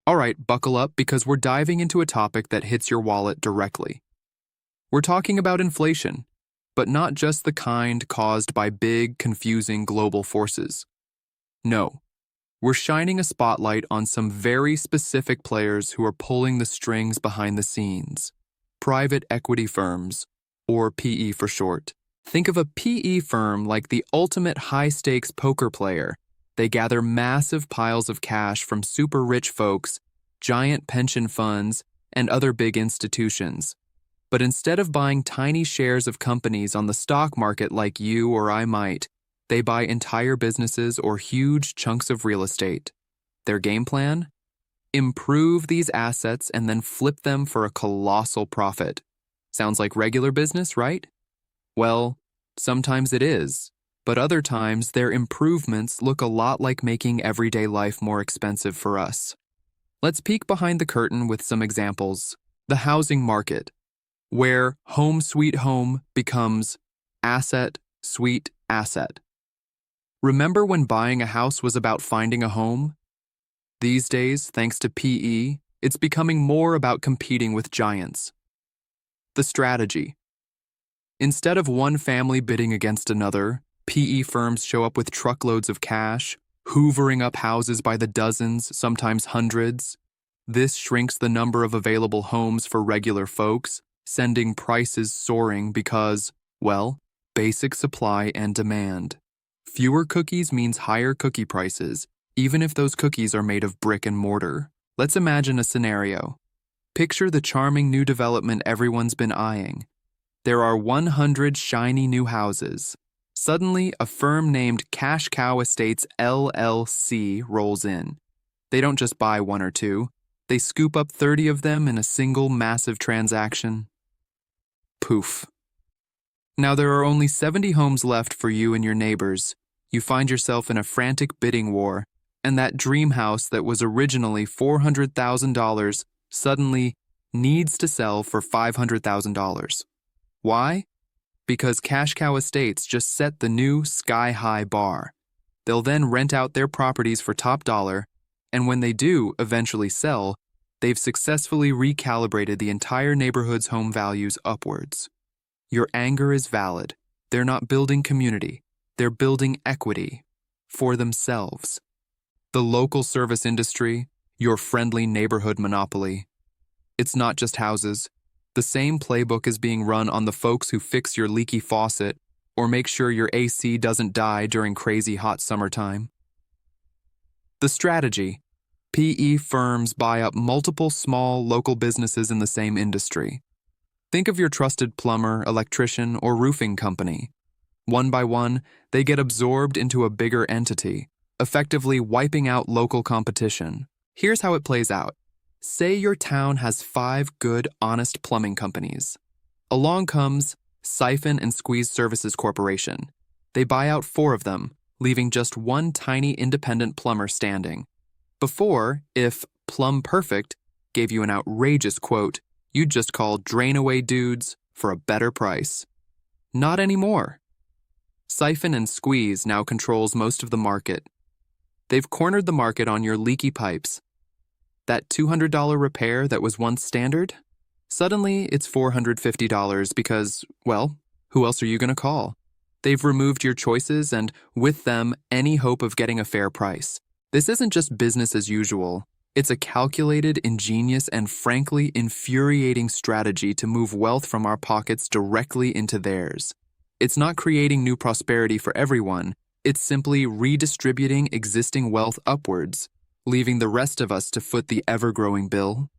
All right, buckle up because we're diving into a topic that hits your wallet directly. We're talking about inflation, but not just the kind caused by big, confusing global forces. No, we're shining a spotlight on some very specific players who are pulling the strings behind the scenes. Private equity firms, or PE for short. Think of a PE firm like the ultimate high-stakes poker player. They gather massive piles of cash from super rich folks, giant pension funds, and other big institutions. But instead of buying tiny shares of companies on the stock market like you or I might, they buy entire businesses or huge chunks of real estate. Their game plan? Improve these assets and then flip them for a colossal profit. Sounds like regular business, right? Well, sometimes it is, but other times their improvements look a lot like making everyday life more expensive for us. Let's peek behind the curtain with some examples. The housing market, where home sweet home becomes asset sweet asset. Remember when buying a house was about finding a home? These days, thanks to PE, it's becoming more about competing with giants. The strategy. Instead of one family bidding against another, PE firms show up with truckloads of cash, hoovering up houses by the dozens, sometimes hundreds. This shrinks the number of available homes for regular folks, sending prices soaring because, well, basic supply and demand. Fewer cookies means higher cookie prices, even if those cookies are made of brick and mortar. Let's imagine a scenario. Picture the charming new development everyone's been eyeing. There are 100 shiny new houses. Suddenly, a firm named Cash Cow Estates LLC rolls in. They don't just buy one or two. They scoop up 30 of them in a single massive transaction. Poof. Now there are only 70 homes left for you and your neighbors. You find yourself in a frantic bidding war, and that dream house that was originally $400,000 suddenly needs to sell for $500,000. Why? Because Cash Cow Estates just set the new sky-high bar. They'll then rent out their properties for top dollar, and when they do eventually sell, they've successfully recalibrated the entire neighborhood's home values upwards. Your anger is valid. They're not building community. They're building equity for themselves. The local service industry, your friendly neighborhood monopoly. It's not just houses. The same playbook is being run on the folks who fix your leaky faucet or make sure your AC doesn't die during crazy hot summertime. The strategy. PE firms buy up multiple small local businesses in the same industry. Think of your trusted plumber, electrician, or roofing company. One by one, they get absorbed into a bigger entity, effectively wiping out local competition. Here's how it plays out. Say your town has 5 good, honest plumbing companies. Along comes Siphon and Squeeze Services Corporation. They buy out 4 of them, leaving just one tiny independent plumber standing. Before, if Plumb Perfect gave you an outrageous quote, you'd just call Drain Away Dudes for a better price. Not anymore. Siphon and Squeeze now controls most of the market. They've cornered the market on your leaky pipes. That $200 repair that was once standard? Suddenly, it's $450 because, well, who else are you going to call? They've removed your choices and, with them, any hope of getting a fair price. This isn't just business as usual. It's a calculated, ingenious, and frankly infuriating strategy to move wealth from our pockets directly into theirs. It's not creating new prosperity for everyone. It's simply redistributing existing wealth upwards, leaving the rest of us to foot the ever-growing bill.